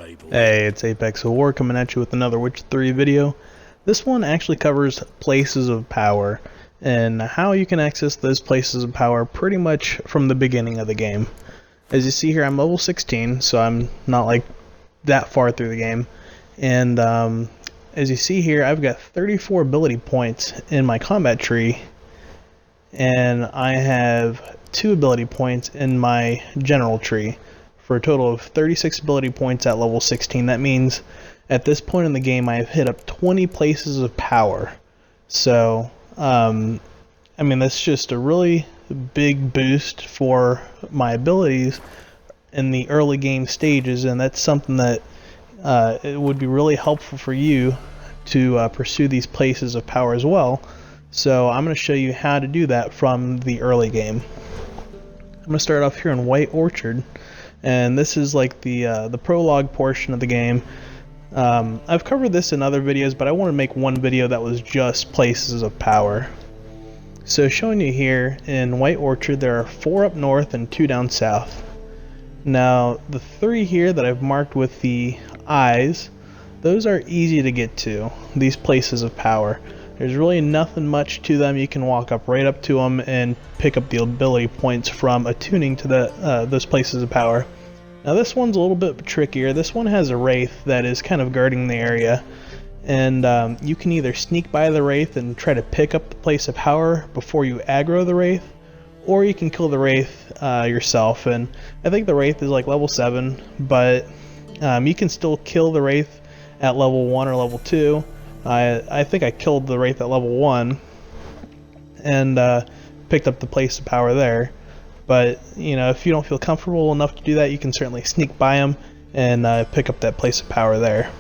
Hey, it's Apex War coming at you with another Witcher 3 video. This one actually covers places of power and how you can access those places of power pretty much from the beginning of the game. As you see here, I'm level 16, so I'm not like that far through the game. And as you see here, I've got 34 ability points in my combat tree, and I have 2 ability points in my general tree, for a total of 36 ability points at level 16. That means at this point in the game I have hit up 20 places of power. So, I mean, that's just a really big boost for my abilities in the early game stages, and that's something that it would be really helpful for you to pursue these places of power as well. So I'm going to show you how to do that from the early game. I'm going to start off here in White Orchard. And this is like the prologue portion of the game. I've covered this in other videos, but I want to make one video that was just places of power. So showing you here in White Orchard, there are 4 up north and 2 down south. Now the 3 here that I've marked with the eyes, those are easy to get to, these places of power. There's really nothing much to them. You can walk up right up to them and pick up the ability points from attuning to those places of power. Now this one's a little bit trickier. This one has a wraith that is kind of guarding the area, and you can either sneak by the wraith and try to pick up the place of power before you aggro the wraith, or you can kill the wraith yourself. And I think the wraith is like level 7, but you can still kill the wraith at level 1 or level 2. I think I killed the wraith at level 1 and picked up the place of power there. But, you know, if you don't feel comfortable enough to do that, you can certainly sneak by them and pick up that place of power there.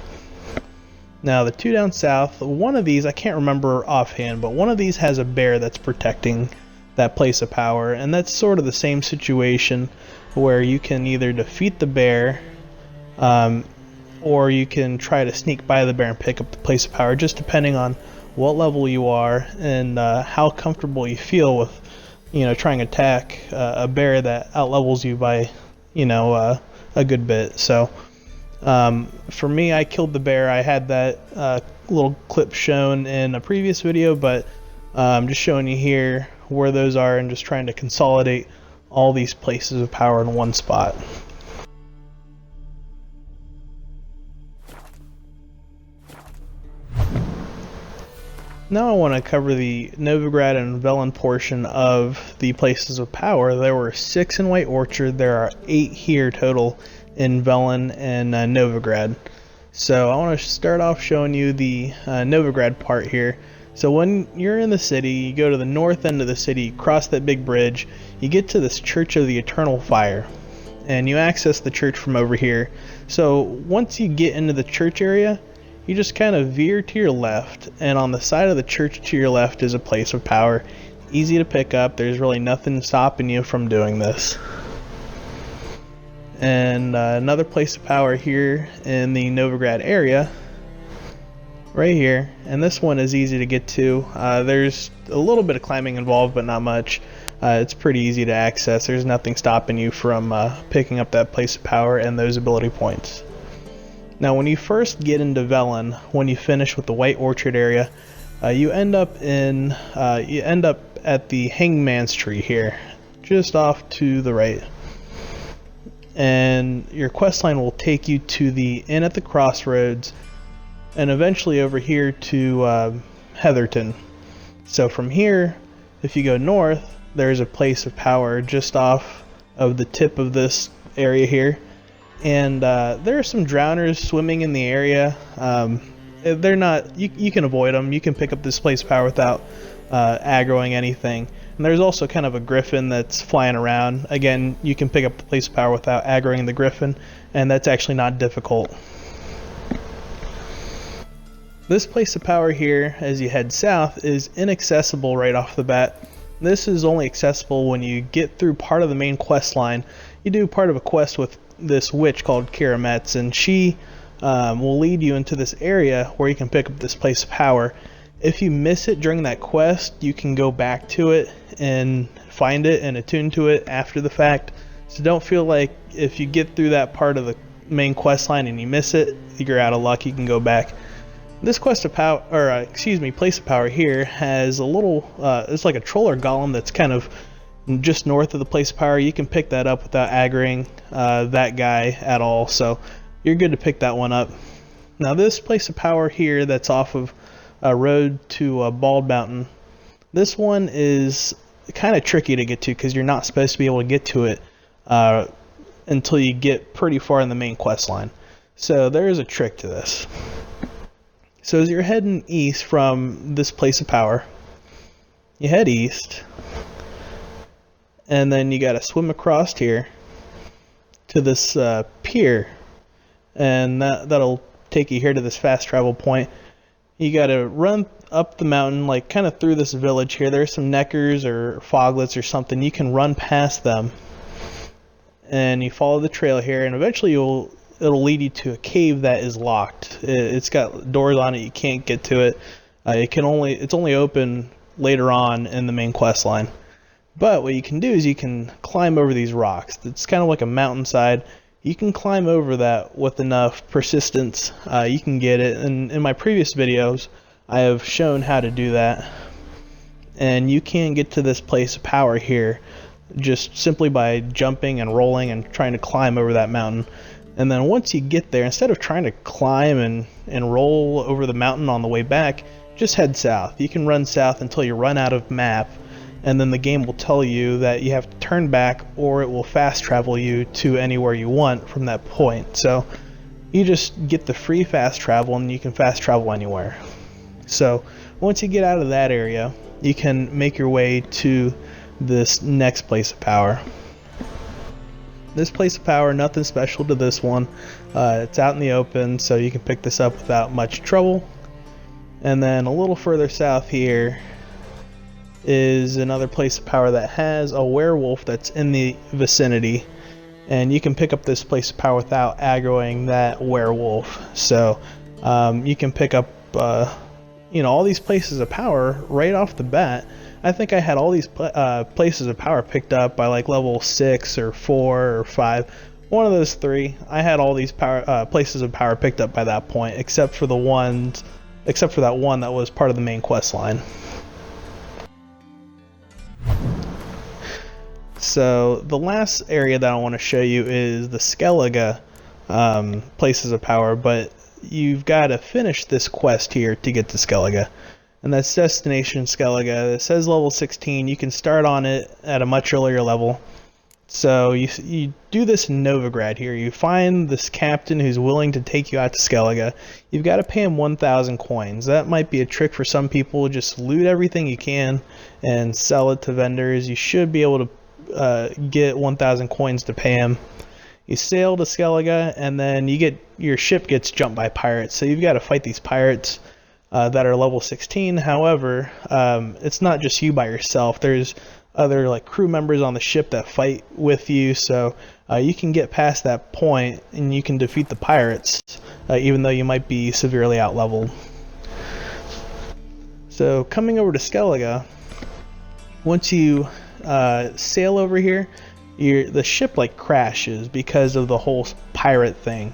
Now, the 2 down south, one of these, I can't remember offhand, but one of these has a bear that's protecting that place of power. And that's sort of the same situation where you can either defeat the bear, or you can try to sneak by the bear and pick up the place of power, just depending on what level you are and how comfortable you feel with, you know, trying to attack a bear that outlevels you by, you know, a good bit. So for me, I killed the bear. I had that little clip shown in a previous video, but I'm just showing you here where those are and just trying to consolidate all these places of power in one spot. Now I want to cover the Novigrad and Velen portion of the places of power. There were 6 in White Orchard. There are 8 here total in Velen and Novigrad. So I want to start off showing you the Novigrad part here. So when you're in the city, you go to the north end of the city, cross that big bridge, you get to this Church of the Eternal Fire, and you access the church from over here. So once you get into the church area, you just kind of veer to your left, and on the side of the church to your left is a place of power. Easy to pick up. There's really nothing stopping you from doing this. And another place of power here in the Novigrad area, right here, and this one is easy to get to. There's a little bit of climbing involved, but not much. It's pretty easy to access. There's nothing stopping you from picking up that place of power and those ability points. Now when you first get into Velen, when you finish with the White Orchard area, you end up at the Hangman's Tree here, just off to the right. And your quest line will take you to the Inn at the Crossroads, and eventually over here to Heatherton. So from here, if you go north, there's a place of power just off of the tip of this area here. And there are some drowners swimming in the area. They're not, you can avoid them. You can pick up this place of power without aggroing anything. And there's also kind of a griffin that's flying around. Again, you can pick up the place of power without aggroing the griffin, and that's actually not difficult. This place of power here, as you head south, is inaccessible right off the bat. This is only accessible when you get through part of the main quest line. You do part of a quest with this witch called Kira Metz, and she will lead you into this area where you can pick up this place of power. If you miss it during that quest, you can go back to it and find it and attune to it after the fact. So don't feel like if you get through that part of main quest line and you miss it, you're out of luck. You can go back. This quest of power, or place of power here has a little, it's like a troll or golem that's kind of just north of the place of power. You can pick that up without aggroing that guy at all, so you're good to pick that one up. Now this place of power here that's off of a road to Bald Mountain, this one is kind of tricky to get to because you're not supposed to be able to get to it until you get pretty far in the main quest line. So there is a trick to this. So as you're heading east from this place of power, you head east, and then you got to swim across here to this pier, and that'll take you here to this fast travel point. You got to run up the mountain, like kind of through this village here. There's some neckers or foglets or something. You can run past them, and you follow the trail here, and eventually it'll lead you to a cave that is locked. It's got doors on it. You can't get to it. It's only open later on in the main quest line. But what you can do is you can climb over these rocks. It's kind of like a mountainside. You can climb over that with enough persistence. You can get it. And in my previous videos, I have shown how to do that. And you can get to this place of power here just simply by jumping and rolling and trying to climb over that mountain. And then once you get there, instead of trying to climb and roll over the mountain on the way back, just head south. You can run south until you run out of map, and then the game will tell you that you have to turn back or it will fast travel you to anywhere you want from that point. So you just get the free fast travel and you can fast travel anywhere. So once you get out of that area, you can make your way to this next place of power. This place of power, nothing special to this one. It's out in the open, so you can pick this up without much trouble. And then a little further south here is another place of power that has a werewolf that's in the vicinity. And you can pick up this place of power without aggroing that werewolf. So you can pick up all these places of power right off the bat. I think I had all these places of power picked up by like level 6 or 4 or 5. One of those three. I had all these places of power picked up by that point, except for that one that was part of the main quest line. So the last area that I want to show you is the Skellige places of power, but you've got to finish this quest here to get to Skellige. And that's Destination Skellige. It says level 16. You can start on it at a much earlier level. So you do this in Novigrad here. You find this captain who's willing to take you out to Skellige. You've got to pay him 1,000 coins. That might be a trick for some people. Just loot everything you can and sell it to vendors. You should be able to get 1,000 coins to pay him. You sail to Skellige, and then your ship gets jumped by pirates. So you've got to fight these pirates that are level 16. However, it's not just you by yourself. There's other like crew members on the ship that fight with you, so you can get past that point and you can defeat the pirates, even though you might be severely out-leveled. So coming over to Skellige, once you sail over here, the ship like crashes because of the whole pirate thing.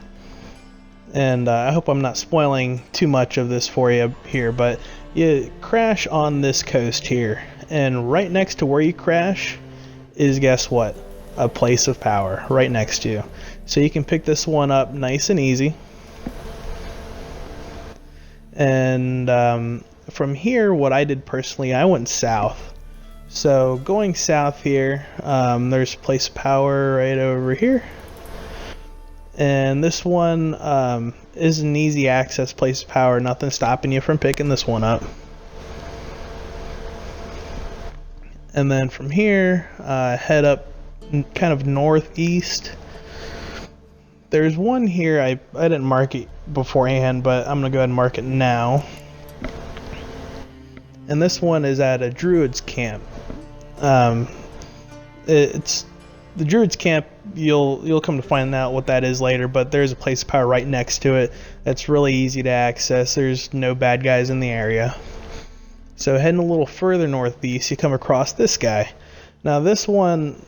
And I hope I'm not spoiling too much of this for you here, but you crash on this coast here, and right next to where you crash is, guess what? A place of power right next to you. So you can pick this one up nice and easy. And from here, what I did personally, I went south. So going south here, there's a place of power right over here. And this one is an easy access place of power, nothing stopping you from picking this one up. And then from here, head up kind of northeast. There's one here, I didn't mark it beforehand, but I'm going to go ahead and mark it now. And this one is at a druid's camp. It's the druid's camp. You'll come to find out what that is later, but there's a place of power right next to it that's really easy to access. There's no bad guys in the area. So heading a little further northeast, you come across this guy. Now this one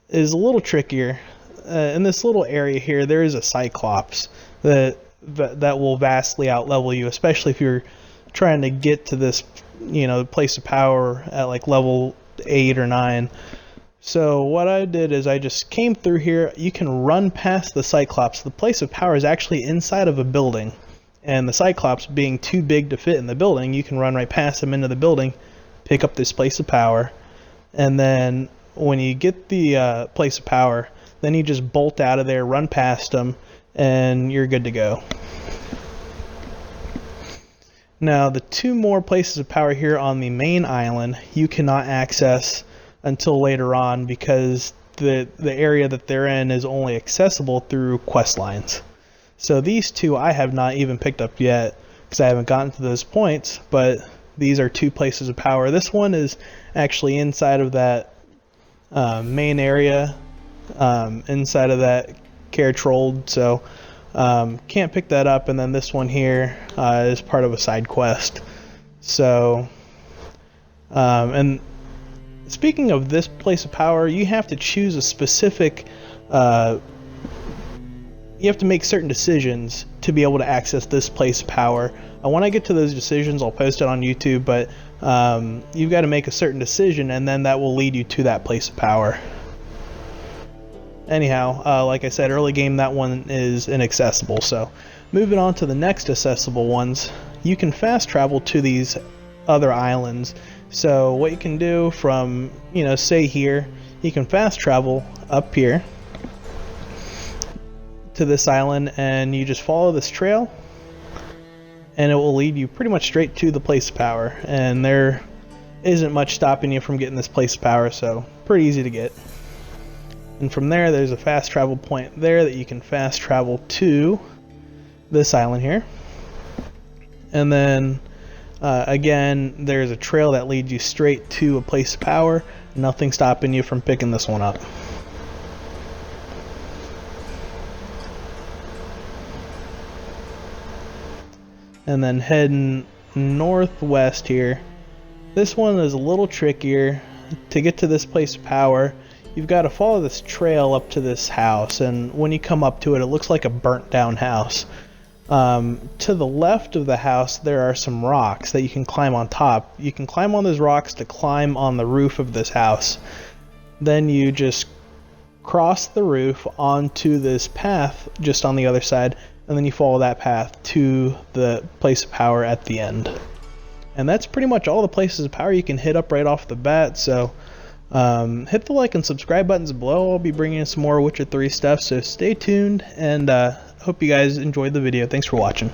is a little trickier. in this little area here, there is a Cyclops that will vastly outlevel you, especially if you're trying to get to this, place of power at like level 8 or 9. So what I did is I just came through here. You can run past the Cyclops. The place of power is actually inside of a building, and the Cyclops being too big to fit in the building, you can run right past them into the building, pick up this place of power, and then when you get the place of power, then you just bolt out of there, run past them, and you're good to go. Now, the 2 more places of power here on the main island, you cannot access until later on, because the area that they're in is only accessible through quest lines. So these 2 I have not even picked up yet, because I haven't gotten to those points, but these are 2 places of power. This one is actually inside of that main area, inside of that Trolled, so can't pick that up. And then this one here is part of a side quest. So and speaking of this place of power, you have to choose a specific you have to make certain decisions to be able to access this place of power. When I get to those decisions, I'll post it on YouTube, but you've got to make a certain decision, and then that will lead you to that place of power. Anyhow, like I said, early game, that one is inaccessible. So moving on to the next accessible ones, you can fast travel to these other islands. So what you can do from, say here, you can fast travel up here to this island, and you just follow this trail, and it will lead you pretty much straight to the place of power. And there isn't much stopping you from getting this place of power, so pretty easy to get. And from there, there's a fast travel point there that you can fast travel to this island here. And then again, there's a trail that leads you straight to a place of power. Nothing stopping you from picking this one up. And then heading northwest here, this one is a little trickier. To get to this place of power, you've got to follow this trail up to this house, and when you come up to it, it looks like a burnt down house. To the left of the house, there are some rocks that you can climb on top. You can climb on those rocks to climb on the roof of this house. Then you just cross the roof onto this path just on the other side, and then you follow that path to the place of power at the end. And that's pretty much all the places of power you can hit up right off the bat. So hit the like and subscribe buttons below. I'll be bringing in some more Witcher 3 stuff, so stay tuned, and hope you guys enjoyed the video. Thanks for watching.